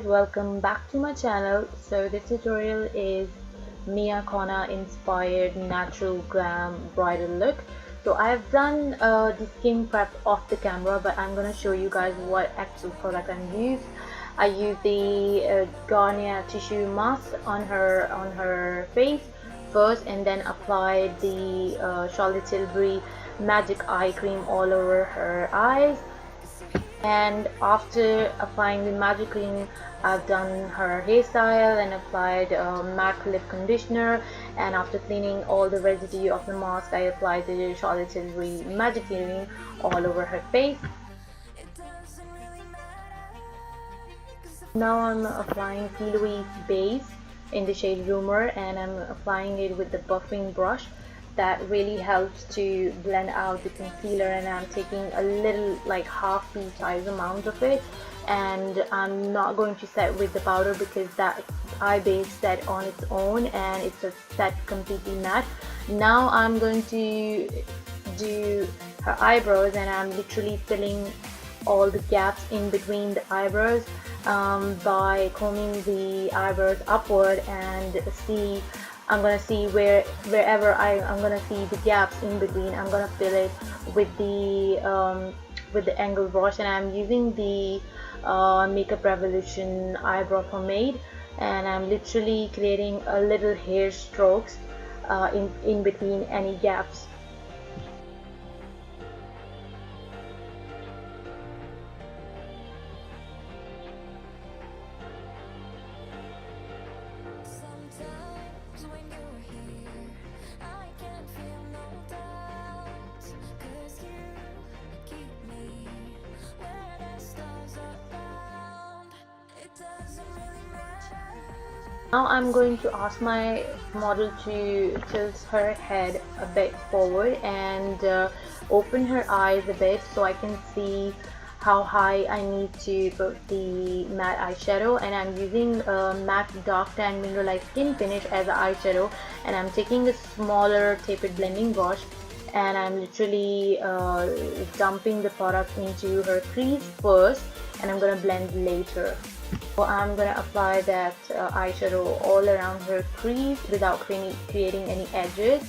Welcome back to my channel. So this tutorial is Mia Kona inspired natural glam bridal look. So I've done the skin prep off the camera, but I'm gonna show you guys what actual product I used. I used the Garnier tissue mask on her face first, and then applied the Charlotte Tilbury magic eye cream all over her eyes. And after applying the magic cream, I've done her hairstyle and applied MAC lip conditioner, and after cleaning all the residue of the mask, I applied the Charlotte Tilbury magic cream all over her face. Now I'm applying Plouise base in the shade Rumor, and I'm applying it with the buffing brush. That really helps to blend out the concealer, and I'm taking a little, like half pea size amount of it, and I'm not going to set with the powder because that eye base set on its own and it's a set completely matte. Now I'm going to do her eyebrows, and I'm literally filling all the gaps in between the eyebrows by combing the eyebrows upward, and I'm gonna see wherever I'm gonna see the gaps in between. I'm gonna fill it with the angle brush, and I'm using the Makeup Revolution eyebrow pomade, and I'm literally creating a little hair strokes in between any gaps. Now I'm going to ask my model to tilt her head a bit forward and open her eyes a bit so I can see how high I need to put the matte eyeshadow. And I'm using matte dark tan mineral skin finish as an eyeshadow, and I'm taking a smaller tapered blending brush, and I'm literally dumping the product into her crease first, and I'm gonna blend later. So I'm gonna apply that eyeshadow all around her crease without creating any edges,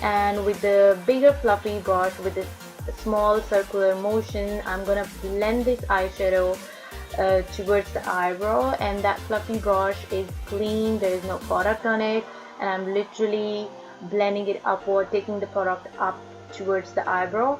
and with the bigger fluffy brush with this small circular motion, I'm gonna blend this eyeshadow towards the eyebrow. And that fluffy brush is clean, there is no product on it, and I'm literally blending it upward, taking the product up towards the eyebrow.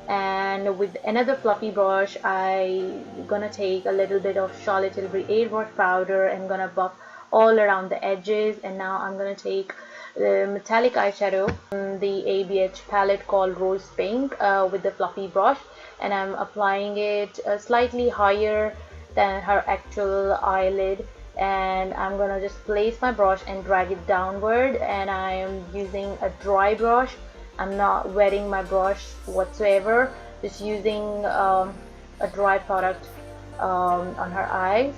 And with another fluffy brush, I'm gonna take a little bit of Charlotte Tilbury airbrush powder and gonna buff all around the edges. And now I'm gonna take the metallic eyeshadow from the ABH palette called Rose Pink with the fluffy brush, and I'm applying it slightly higher than her actual eyelid, and I'm gonna just place my brush and drag it downward. And I am using a dry brush. I'm not wetting my brush whatsoever, just using a dry product on her eyes.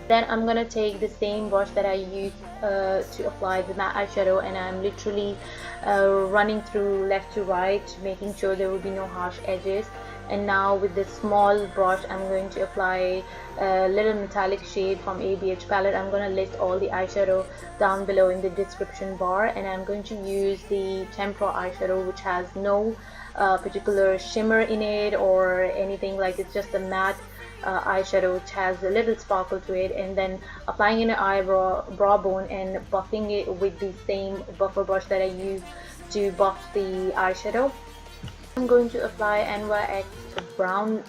Then I'm gonna take the same brush that I used to apply the matte eyeshadow, and I'm literally running through left to right, making sure there will be no harsh edges. And now with this small brush, I'm going to apply a little metallic shade from ABH palette. I'm going to list all the eyeshadow down below in the description bar, and I'm going to use the Tempera eyeshadow, which has no particular shimmer in it or anything. Like, it's just a matte eyeshadow which has a little sparkle to it, and then applying in an brow bone and buffing it with the same buffer brush that I used to buff the eyeshadow. I'm going to apply NYX brown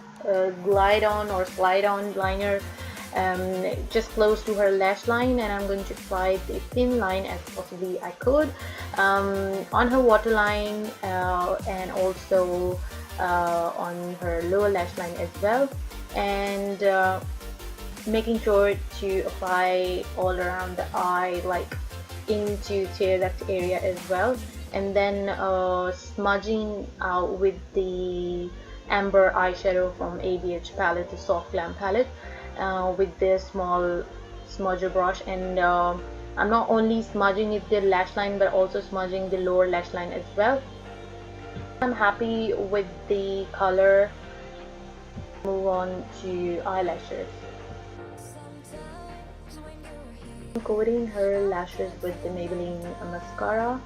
glide on or slide on liner just close to her lash line, and I'm going to apply the thin line as possibly I could on her waterline and also on her lower lash line as well, and making sure to apply all around the eye, like into tear duct area as well. And then smudging out with the amber eyeshadow from ABH palette, the soft glam palette, with this small smudger brush. And I'm not only smudging it the lash line, but also smudging the lower lash line as well. I'm happy with the color. Move on to eyelashes. coating her lashes with the Maybelline mascara,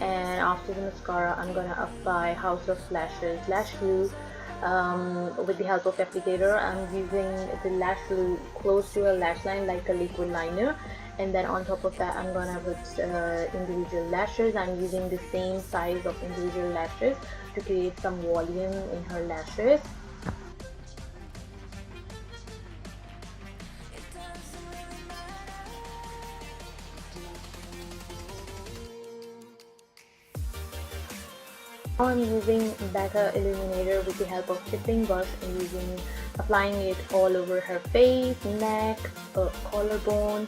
and after the mascara I'm gonna apply House of Lashes lash glue with the help of applicator. I'm using the lash glue close to her lash line like a liquid liner, and then on top of that I'm gonna put individual lashes. I'm using the same size of individual lashes to create some volume in her lashes. Now I'm using Becca illuminator with the help of tipping brush and applying it all over her face, neck, collarbone.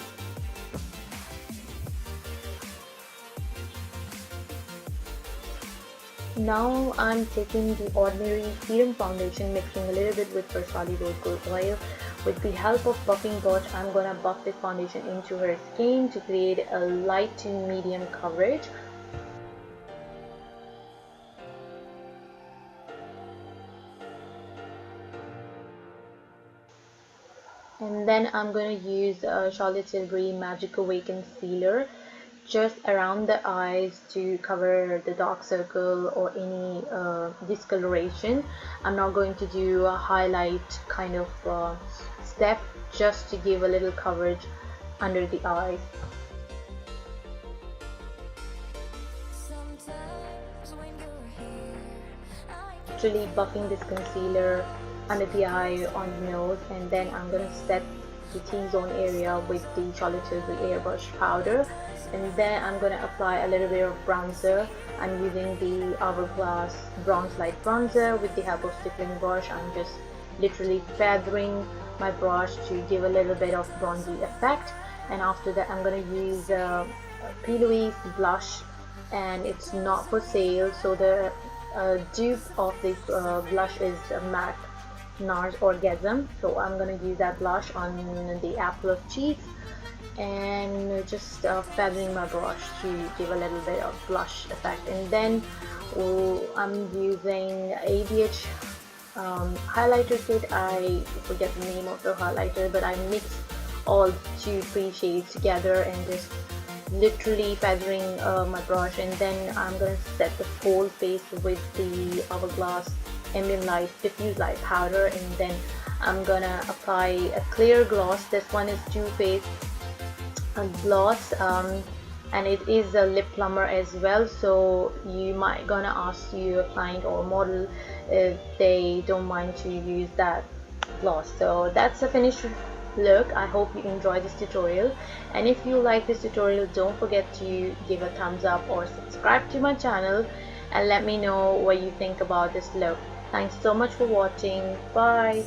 Now I'm taking the ordinary serum foundation, mixing a little bit with Farsali rose gold oil. With the help of buffing brush, I'm gonna buff this foundation into her skin to create a light to medium coverage. And then I'm going to use Charlotte Tilbury Magic Away Concealer just around the eyes to cover the dark circle or any discoloration. I'm not going to do a highlight kind of step, just to give a little coverage under the eyes. Actually buffing this concealer under the eye, on the nose, and then I'm going to set the T-zone area with the Charlotte Tilbury airbrush powder, and then I'm going to apply a little bit of bronzer. I'm using the Hourglass Bronze Light Bronzer with the help of stippling brush. I'm just literally feathering my brush to give a little bit of bronzy effect, and after that I'm going to use Plouise blush, and it's not for sale, so the dupe of this blush is matte NARS Orgasm, so I'm gonna use that blush on the apple of cheeks and just feathering my brush to give a little bit of blush effect. And then I'm using ABH highlighter kit. I forget the name of the highlighter, but I mix all 2-3 shades together and just literally feathering my brush, and then I'm gonna set the whole face with the Hourglass Ambient Light Diffused Light powder, and then I'm gonna apply a clear gloss. This one is Too Faced gloss, and it is a lip plumper as well, so you might gonna ask your client or model if they don't mind to use that gloss. So that's a finished look. I hope you enjoyed this tutorial, and if you like this tutorial, don't forget to give a thumbs up or subscribe to my channel and let me know what you think about this look. Thanks so much for watching. Bye.